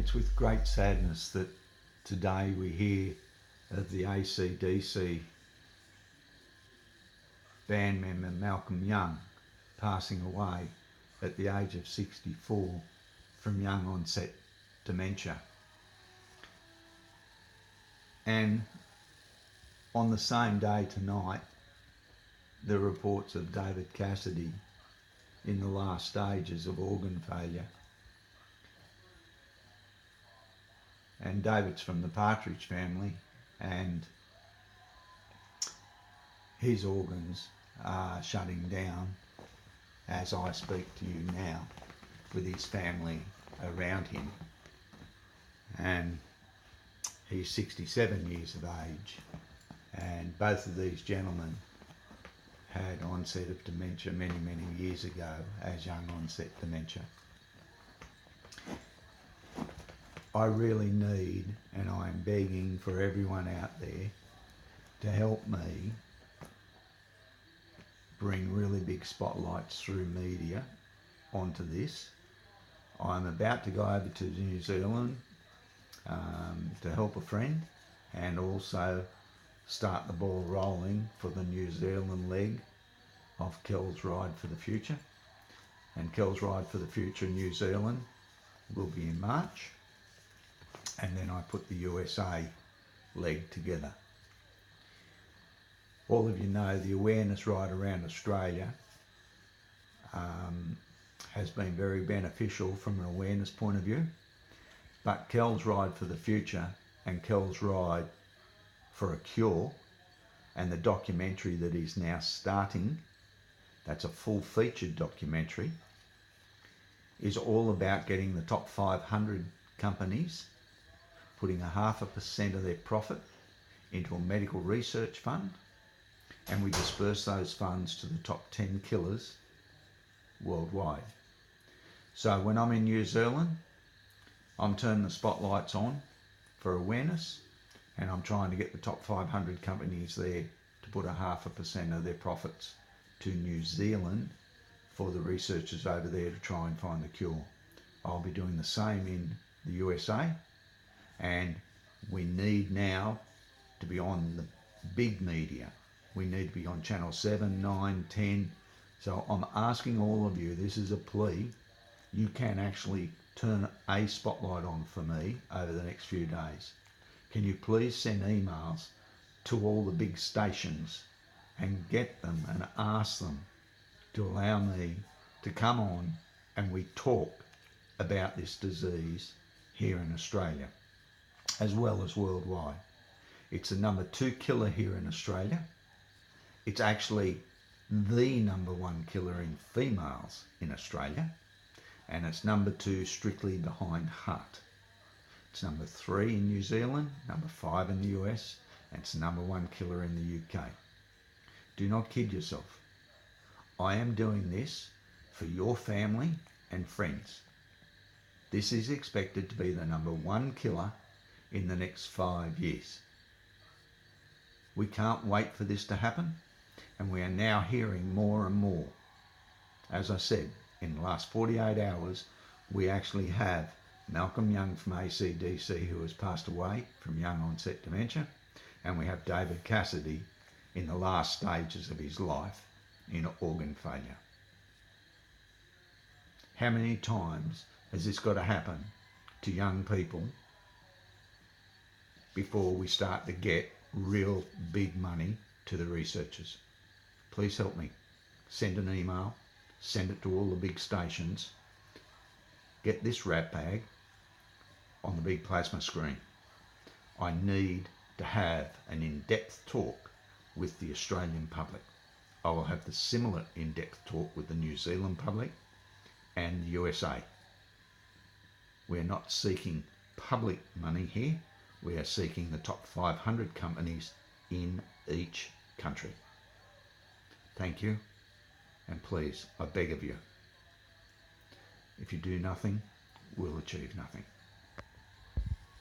It's with great sadness that today we hear of the AC/DC band member Malcolm Young passing away at the age of 64 from young onset dementia. And on the same day tonight, the reports of David Cassidy in the last stages of organ failure. And David's from the Partridge family, and his organs are shutting down as I speak to you now, with his family around him. And he's 67 years of age, and both of these gentlemen had onset of dementia many, many years ago as young onset dementia. I really need, and I am begging for everyone out there to help me bring really big spotlights through media onto this. I'm about to go over to New Zealand to help a friend, and also start the ball rolling for the New Zealand leg of Kells Ride for the Future. And Kells Ride for the Future New Zealand will be in March, and then I put the USA leg together. All of you know the awareness right around Australia has been very beneficial from an awareness point of view, but Kells Ride for the Future and Kells Ride for a Cure, and the documentary that is now starting, that's a full featured documentary, is all about getting the top 500 companies putting 0.5% of their profit into a medical research fund, and we disperse those funds to the top 10 killers worldwide. So when I'm in New Zealand, I'm turning the spotlights on for awareness, and I'm trying to get the top 500 companies there to put 0.5% of their profits to New Zealand for the researchers over there to try and find the cure. I'll be doing the same in the USA, and we need now to be on the big media. We need to be on Channel 7, 9, 10. So I'm asking all of you, this is a plea, you can actually turn a spotlight on for me over the next few days. Can you please send emails to all the big stations and get them and ask them to allow me to come on and we talk about this disease here in Australia, as well as worldwide. It's the number 2 killer here in Australia. It's actually the number 1 killer in females in Australia, and it's number 2 strictly behind heart. It's number 3 in New Zealand, number 5 in the US, and it's number 1 killer in the UK. Do not kid yourself. I am doing this for your family and friends. This is expected to be the number 1 killer in the next 5 years. We can't wait for this to happen, and we are now hearing more and more. As I said, in the last 48 hours, we actually have Malcolm Young from AC/DC, who has passed away from young onset dementia, and we have David Cassidy in the last stages of his life in organ failure. How many times has this got to happen to young people before we start to get real big money to the researchers? Please help me. Send an email, send it to all the big stations, get this rat bag on the big plasma screen. I need to have an in-depth talk with the Australian public. I will have the similar in-depth talk with the New Zealand public and the USA. We're not seeking public money here. We are seeking the top 500 companies in each country. Thank you, and please, I beg of you, if you do nothing, we'll achieve nothing.